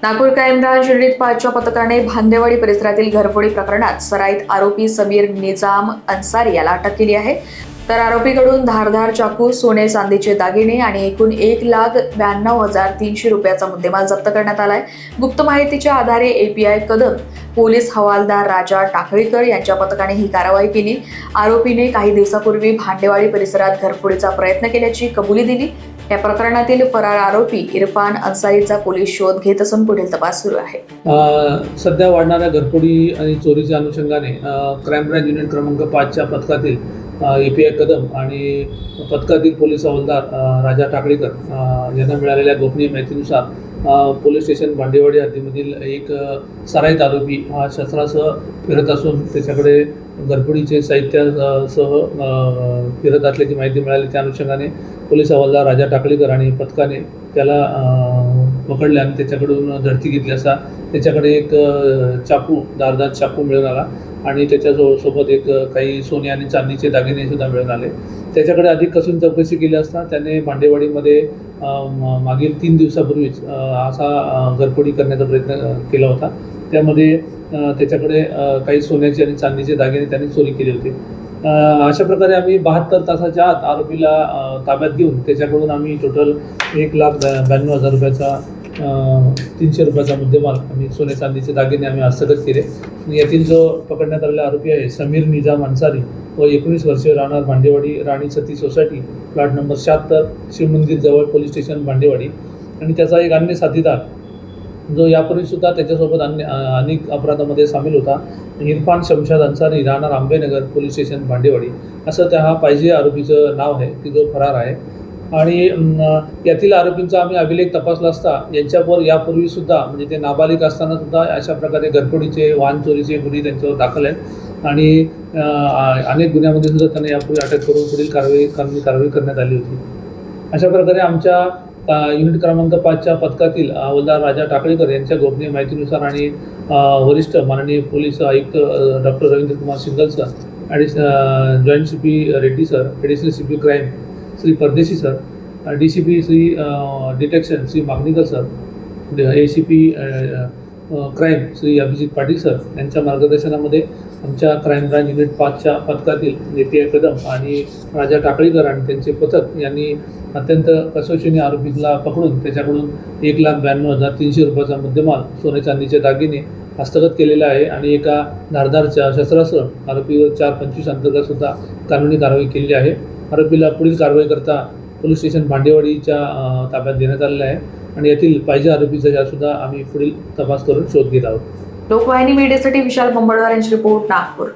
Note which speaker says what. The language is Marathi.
Speaker 1: नागपूर क्राईम ब्रांच युनिट 5च्या पथकाने भांदेवाडी परिसरातील घरफोडी प्रकरणात सराईत आरोपी समीर निजाम अन्सारी याला अटक केली आहे। तर आरोपीकडून धारदार चाकू, सोने चांदीचे दागिने आणि एकूण 1,92,300 रुपयाचा मुद्देमाल जप्त करण्यात आलाय। गुप्त माहितीच्या आधारे एपीआय कदम पोलीस हवालदार राजा टाकळीकर यांच्या पथकाने ही कारवाई केली। आरोपीने काही दिवसापूर्वी भांडेवाडी परिसरात घरफोडीचा प्रयत्न केल्याची कबुली दिली। या प्रकरणातील फरार आरोपी इरफान अन्सारीचा पोलीस शोध घेत असून पुढील तपास सुरू आहे।
Speaker 2: सध्या वाढणाऱ्या घरफोडी आणि चोरीच्या अनुषंगाने क्राईम ब्रांच युनिट क्रमांक 5च्या पथकातील एपीआय कदम आणि पथकातील पोलीस हवालदार राजा टाकळीकर यांना मिळालेल्या गोपनीय माहितीनुसार पोलीस स्टेशन भांडेवाडी हद्दीमधील एक सराईत आरोपी हा शस्त्रासह फिरत असून त्याच्याकडे घरफोडीचे साहित्यासह फिरत असल्याची माहिती मिळाली। त्या अनुषंगाने पोलीस हवालदार राजा टाकळीकर आणि पथकाने त्याला पकडले आणि त्याच्याकडून झडती घेतली असता त्याच्याकडे एक चाकू, धारदार चाकू मिळून आला आणि त्याच्यासोबत एक काही सोने आणि चांदीचे दागिने सुद्धा मिळून आले। त्याच्याकडे अधिक कसून चौकशी केली असता त्याने भांडेवाडीमध्ये मागील 3 दिवसापूर्वीच असा घरफोडी करण्याचा प्रयत्न केला होता। त्यामध्ये त्याच्याकडे काही सोन्याचे आणि चांदीचे दागिने त्यांनी चोरी केली होती। अशा प्रकारे आम्ही 72 तासाच्या आत आरोपीला ताब्यात घेऊन त्याच्याकडून आम्ही टोटल 1,92,000 रुपयाचा 300 रुपयाचा मुद्देमाल आणि सोने चांदीचे दागिने आम्ही हस्तगत केले। यातील जो पकडण्यात आलेला आरोपी आहे समीर निजाम अन्सारी व 19 वर्षीय, राहणार भांडेवाडी, राणी सती सोसायटी, प्लॉट नंबर 76, शिवमंदिर जवळ, पोलीस स्टेशन भांडेवाडी। आणि त्याचा एक अन्य साथीदार जो यापूर्वीसुद्धा त्याच्यासोबत अनेक अपराधामध्ये सामील होता, इरफान शमशाद अन्सारी, राहणार आंबेनगर, पोलीस स्टेशन भांडेवाडी, असं त्या हा पाहिजे आरोपीचं नाव आहे की जो फरार आहे। आणि यातील आरोपींचा आम्ही अभिलेख तपासला असता यांच्यावर यापूर्वीसुद्धा म्हणजे ते नाबालिक असतानासुद्धा अशा प्रकारे घरफोडीचे, वाहन चोरीचे गुन्हे त्यांच्यावर दाखल आहेत आणि अनेक गुन्ह्यामध्ये सुद्धा त्यांना यापूर्वी अटक करून पुढील कारवाई करण्यात आली होती। अशा प्रकारे आमच्या युनिट क्रमांक 5च्या पथकातील हवालदार राजा टाकळीकर यांच्या गोपनीय माहितीनुसार आणि वरिष्ठ माननीय पोलीस आयुक्त doctor Ravindra Kumar Singal sir, joint CP Reddy sir, additional CP crime Shri Pardeshi sir, DCP Shri detection Shri Magnikar sir, ACP crime Shri Abhijit Patil sir यांच्या मार्गदर्शनामध्ये आमच्या क्राईम ब्रांच युनिट 5च्या पथकातील एपीआय कदम आणि राजा टाकळीकर आणि त्यांचे पथक यांनी अत्यंत कसोशीने आरोपीला पकडून त्याच्याकडून 1,92,300 रुपयाचा मुद्देमाल, सोने चांदीचे दागिने हस्तगत केलेला आहे आणि एका धारदार शस्त्रासह आरोपीवर 425 अंतर्गत सुद्धा कानूनी कारवाई केलेली आहे। आरोपीला पुढील कारवाई करता पोलीस स्टेशन भांडेवाडीच्या ताब्यात देण्यात आलेलं आहे आणि यातील पाहिजे आरोपीचा यासुद्धा आम्ही पुढील तपास करून शोध घेत आहोत।
Speaker 1: लोकवाहिनी मीडियासाठी विशाल बंबडवार यांची रिपोर्ट, नागपूर।